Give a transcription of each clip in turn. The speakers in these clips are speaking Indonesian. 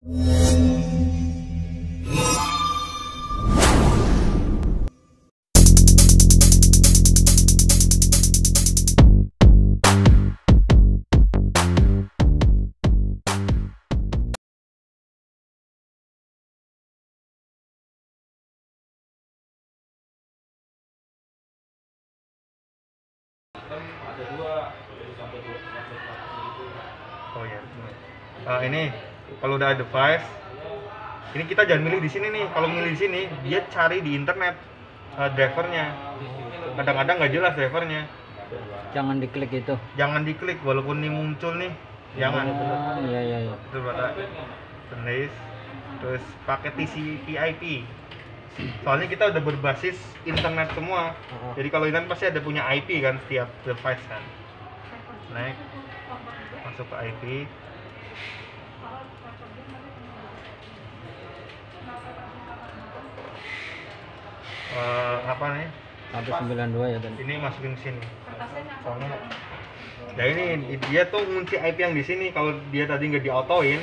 Ada dua sampai dua itu. Oh ya. Ini kalau udah ada device, ini kita jangan milih di sini nih. Kalau milih di sini, dia cari di internet drivernya. Kadang-kadang nggak jelas drivernya. Jangan diklik itu. Jangan diklik walaupun ini muncul nih. Jangan. Iya. Itu berarti Sundays. Terus pakai TCP IP. Soalnya kita udah berbasis internet semua. Jadi kalau internet pasti ada punya IP kan setiap device kan. Next. Masuk ke IP. Apa nih? 192 ya dan. Ini masukin sini. Soalnya ya ini dia tuh ngunci IP yang di sini. Kalau dia tadi nggak diautoin,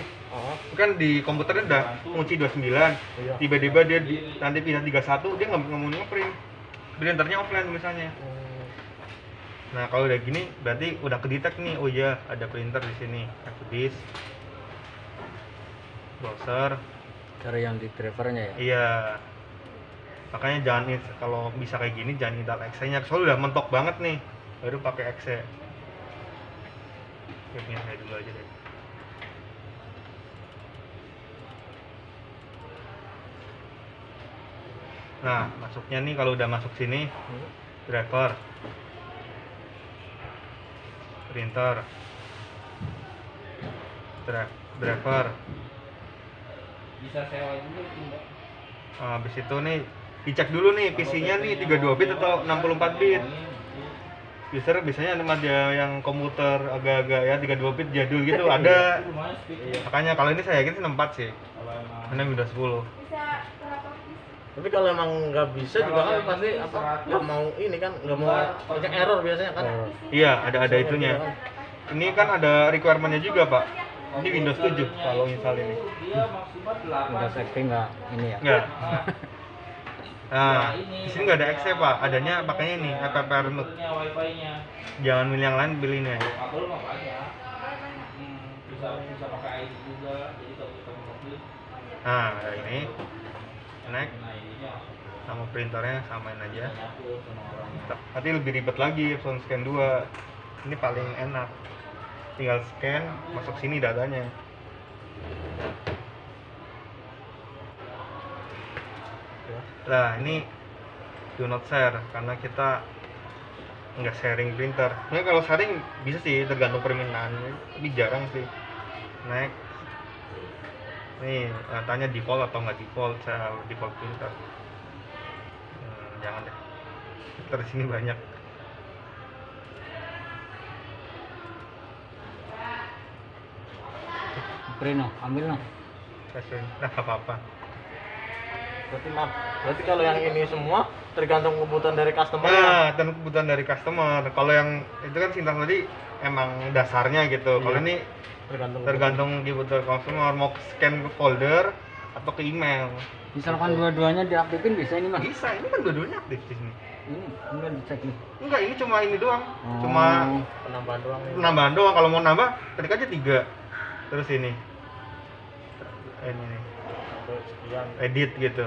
kan di komputernya udah ngunci 29. Tiba-tiba dia nanti pindah 31, dia nggak mau ngeprint. Printernya offline tulisannya. Nah kalau udah gini berarti udah kedetek nih. Oh iya ada printer di sini. Aku disk, browser. Cari yang di drivernya ya. Iya. Makanya jangan kalau bisa kayak gini jangan install exe-nya. Soalnya udah mentok banget nih. Baru pakai exe. Oke, punya saya dulu aja deh. Nah, masuknya nih kalau udah masuk sini, driver, printer, driver. Bisa sewa juga itu, Mbak. Habis itu nih dicek dulu nih PC-nya nih 32 bit atau 64 bit. Biasanya ada yang komputer agak-agak ya 32 bit jadul gitu ada. Makanya kalau ini saya yakin sih 64 sih. Karena Windows 10. Tapi kalau emang nggak bisa juga kan pasti nggak mau ini kan nggak mau banyak error biasanya kan. Iya ada itunya. Ini kan ada requirement-nya juga Pak. Ini Windows 7 kalau install ini. Windows XP nggak ini ya. Enggak. Nah, di sini nggak ada exe Pak. Adanya pakainya ini app root. Jangan milih yang lain, pilih ini aja. Kabel mah banyak. Bisa pakai ID juga. Jadi kalau kita mau beli. Nah, ada ini. Next. Sama printernya samain aja. Nanti lebih ribet lagi option scan 2. Ini paling enak. Tinggal scan, masuk sini datanya. Nah, ini do not share karena kita nggak sharing printer. Nah, kalau sharing bisa sih tergantung permintaan, tapi jarang sih. Next. Nih, tanya default atau nggak default, saya default printer. Jangan deh. Printer sini banyak. Print no, ambil no. Nah, apa-apa. Berarti kalau yang ini semua tergantung kebutuhan dari customer. Nah, dan kebutuhan dari customer. Kalau yang itu kan Sintas tadi emang dasarnya gitu. Kalau ini tergantung kebutuhan customer mau scan ke folder atau ke email. Misalkan dua-duanya diaktifin bisa ini Mas? Bisa, ini kan dua-duanya aktif di sini. Ini enggak dicek nih. Enggak, ini cuma ini doang. Cuma penambahan doang. Penambahan doang. Kalau mau nambah, ketik aja 3. Terus ini nih. Edit gitu.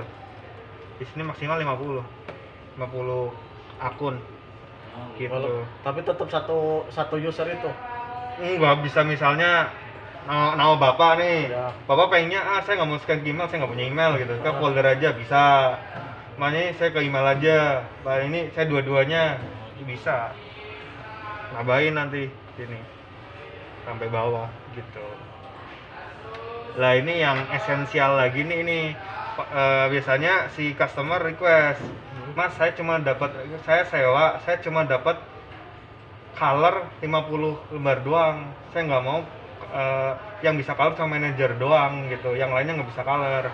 Di sini maksimal 50 akun. Gitu. Tapi tetap satu user itu. Enggak bisa misalnya nama bapak nih, bapak pengennya saya nggak mau scan ke email, saya nggak punya email gitu, ke folder aja bisa, makanya saya ke email aja, Pak ini saya dua-duanya bisa, nambahin nanti sini sampai bawah gitu. Lah ini yang esensial lagi nih ini biasanya si customer request, Mas saya sewa, saya cuma dapat color 50 lembar doang, saya nggak mau yang bisa color sama manajer doang gitu, yang lainnya nggak bisa color.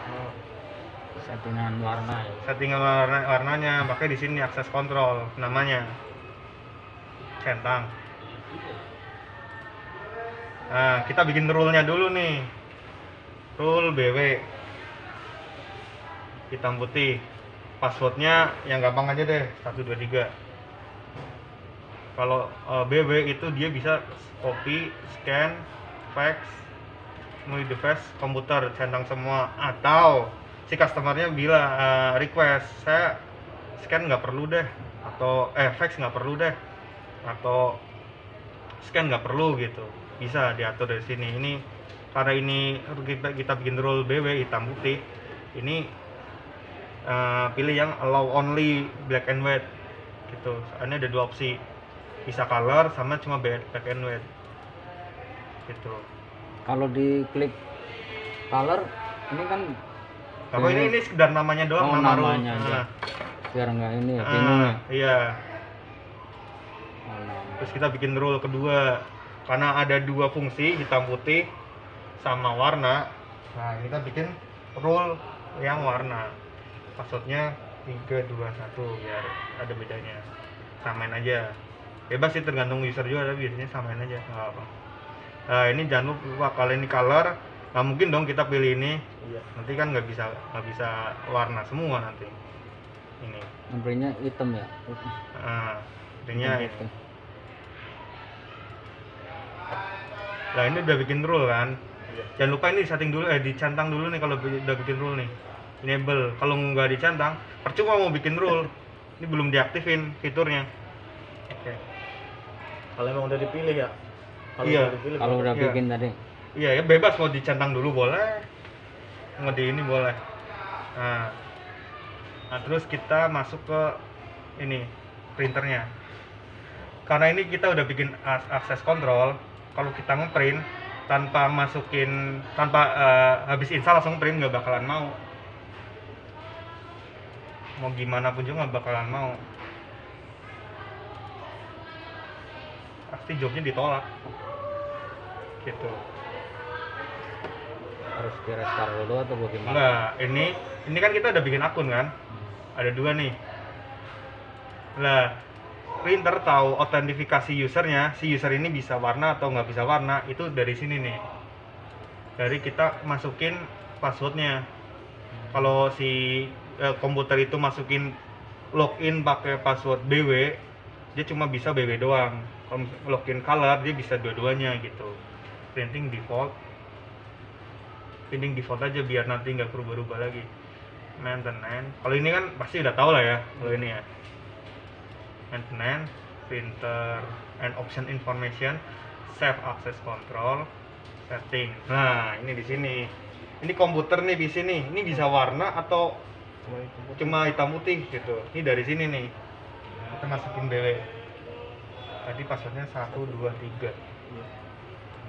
Settingan warna ya. Settingan warnanya, makanya di sini akses kontrol namanya centang. Nah kita bikin rule-nya dulu nih. rule BW hitam putih. Passwordnya yang gampang aja deh, 123. Kalau BW itu dia bisa copy, scan, fax, melalui device komputer, centang semua. Atau si customernya bilang request, saya scan nggak perlu deh, atau fax nggak perlu deh, atau scan nggak perlu gitu, bisa diatur dari sini. Ini karena ini kita bikin rule BW hitam putih, ini pilih yang allow only black and white gitu. Soalnya ada dua opsi, bisa color sama cuma black and white gitu. Kalau diklik color ini kan Kalau ini sekedar namanya doang, Oh, nama rule. namanya aja. biar enggak ini ya bingung ya. Iya. Oh, Terus kita bikin rule kedua, karena ada dua fungsi hitam putih sama warna. Nah, kita bikin rule yang warna. Passwordnya 321 biar ada bedanya. Samain aja. Bebas sih, tergantung user juga, tapi biasanya samain aja, nggak apa. Nah, ini jangan lupa kalau ini color, nggak mungkin dong kita pilih ini. Iya. Nanti kan nggak bisa warna semua nanti. Ini. Nomornya hitam ya. Intinya ini. Hitam. Nah, ini udah bikin rule kan. Iya. Jangan lupa ini setting dulu, dicantang dulu nih kalau udah bikin rule nih. Enable. Kalau nggak dicantang, percuma mau bikin rule. Ini belum diaktifin fiturnya. Oke. Kalau emang udah dipilih ya. Iya. Udah dipilih, Kalau udah Iya. bikin tadi. Iya, ya bebas mau dicantang dulu boleh. Mau di ini boleh. Nah, terus kita masuk ke ini printernya. Karena ini kita udah bikin akses kontrol. Kalau kita ngeprint tanpa habis install langsung print nggak bakalan mau. Mau gimana pun juga nggak bakalan mau. Pasti jobnya ditolak. Gitu. Harus di restart dulu atau bagaimana? Enggak, ini kan kita udah bikin akun kan? Ada dua nih. Lah, printer tahu autentifikasi usernya, si user ini bisa warna atau nggak bisa warna, itu dari sini nih. Dari kita masukin passwordnya. Kalau si komputer itu masukin login pakai password BW, dia cuma bisa BW doang. Kalau login color, dia bisa dua-duanya gitu. Printing default aja biar nanti nggak berubah-ubah lagi. Maintenance, kalau ini kan pasti udah tahu lah ya kalau ini ya. Maintenance, printer and option information, save access control, setting. Nah, ini di sini. Ini komputer nih di sini. Ini bisa warna atau cuma hitam putih gitu. Ini dari sini nih. Kita masukin BW. Tadi passwordnya 123.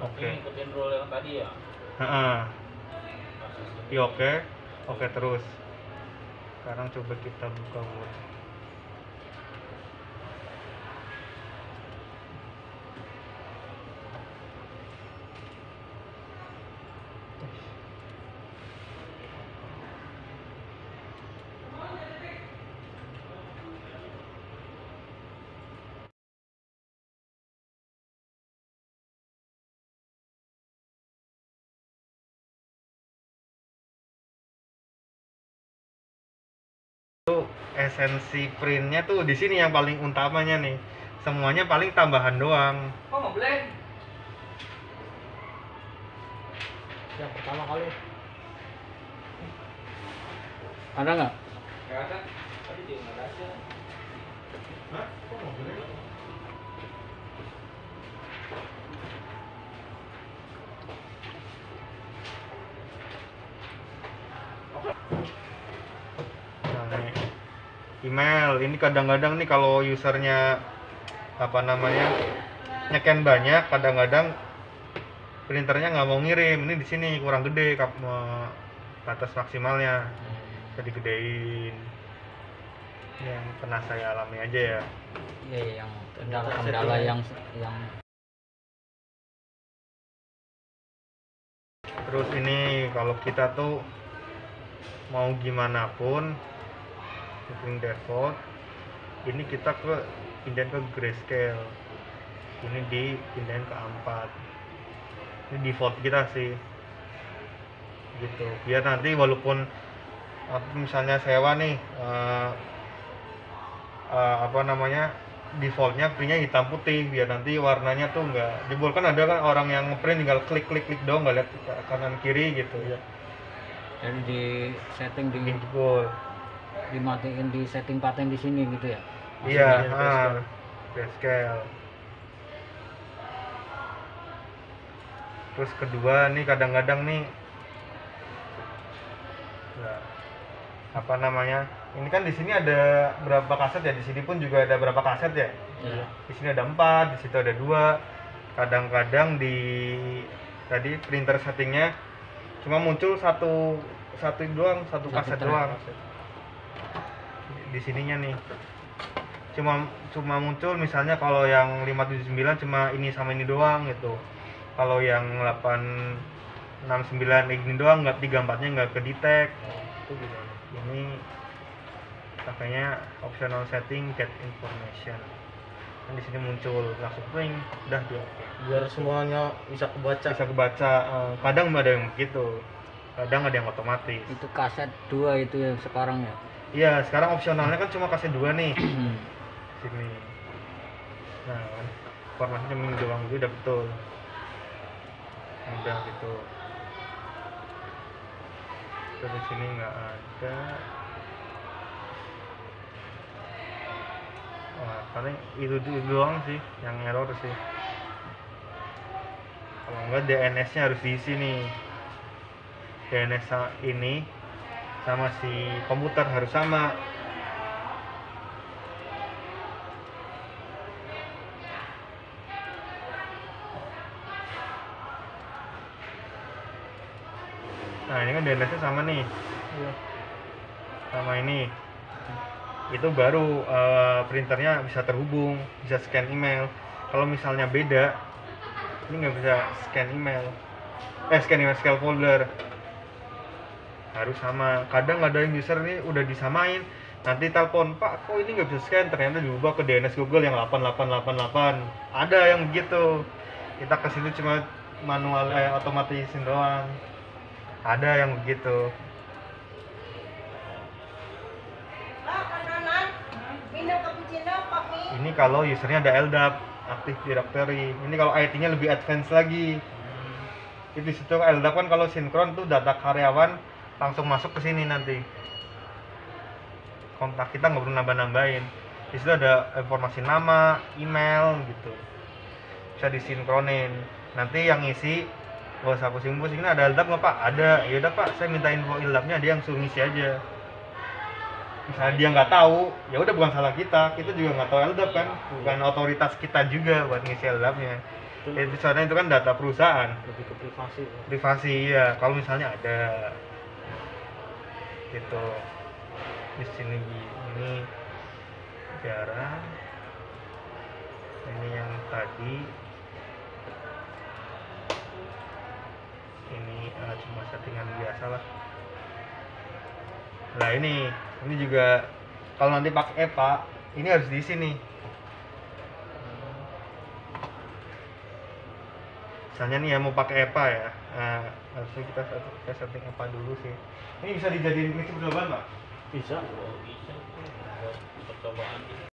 Oke. Ngikutin rule yang tadi ya. Iya, oke terus. Sekarang coba kita buka Word. Esensi printnya tuh di sini yang paling utamanya nih. Semuanya paling tambahan doang. Kok ngeblend? Yang pertama kali. Ada nggak? Gak ada. Tadi dia nggak ada. Hah? Kok nggak boleh? Nah, nih. Email ini kadang-kadang nih kalau usernya apa namanya nyeken banyak, kadang-kadang printernya nggak mau ngirim. Ini di sini kurang gede batas maksimalnya, bisa digedein. Yang pernah saya alami aja ya. Iya, yang kendala yang Terus ini kalau kita tuh mau gimana pun setting default, ini kita pindahin ke grayscale, ini dipindahin ke 4. Ini default kita sih, gitu. Biar nanti walaupun misalnya sewa nih apa namanya, defaultnya printnya hitam putih, biar nanti warnanya tuh nggak jebol. Kan ada kan orang yang print tinggal klik doang, nggak lihat ke kanan kiri gitu. Jadi di setting di Jebol. dimatiin di setting paten di sini gitu ya. Iya, Grayscale. grayscale. Terus kedua nih kadang-kadang nih, nah, apa namanya? Ini kan di sini ada berapa kaset ya? Di sini pun juga ada berapa kaset ya? Iya. Di sini ada 4, di situ ada 2. Kadang-kadang di tadi printer settingnya cuma muncul satu doang, satu Satu kaset track. doang. Di sininya nih. Cuma muncul misalnya kalau yang 579 cuma ini sama ini doang gitu. Kalau yang 869 ini doang, nggak 34-nya nggak kedetek. Itu gimana? Ini makanya optional setting get information. Kan di sini muncul langsung print, udah dia Biar semuanya bisa kebaca. bisa kebaca. Kadang ada yang begitu, kadang ada yang otomatis. Itu kaset 2 itu yang sekarang ya. Iya, sekarang opsionalnya kan cuma kaset 2 nih. Sini. Nah, kan informasinya cuma ini doang, itu udah betul. Udah gitu. Terus di sini nggak ada. Wah, paling itu doang sih yang error sih. Kalau enggak DNS-nya harus diisi nih. DNS ini sama si komputer harus sama. Nah, ini kan DNS-nya sama nih. Sama ini. Itu baru printernya bisa terhubung, bisa scan email. Kalau misalnya beda, ini nggak bisa scan email, scan folder. Harus sama. Kadang ada yang user ini udah disamain, nanti telepon, Pak, kok ini nggak bisa scan, ternyata diubah ke DNS Google yang 8888. Ada yang begitu. Kita ke situ cuma manual otomatisin doang. Ada yang begitu. Ini kalau usernya ada LDAP, Active Directory. Ini kalau IT-nya lebih advance lagi. Itu di situ LDAP kan kalau sinkron tuh data karyawan langsung masuk ke sini nanti. Kontak kita nggak perlu nambah-nambahin. Di situ ada informasi nama, email gitu. Bisa disinkronin. Nanti yang isi, gak usah pusing-pusing. Ini ada LDAP nggak Pak? Ada. Ya udah Pak, saya minta info LDAP-nya, dia yang suruh ngisi aja. Misalnya dia nggak tahu, ya udah bukan salah kita juga nggak tahu LDAP kan, bukan otoritas kita juga buat ngisi LDAP-nya. Soalnya itu kan data perusahaan, Lebih ke privasi. privasi ya. Kalau misalnya ada gitu di sini, ini jarang, ini yang tadi, ini cuma settingan biasa lah. Nah ini juga kalau nanti pakai EPA ini harus diisi nih. Misalnya nih ya mau pakai EPA ya, nah, harusnya kita setting EPA dulu sih. Ini bisa dijadiin prinsip percobaan Pak? Bisa. Bisa tuh buat percobaan.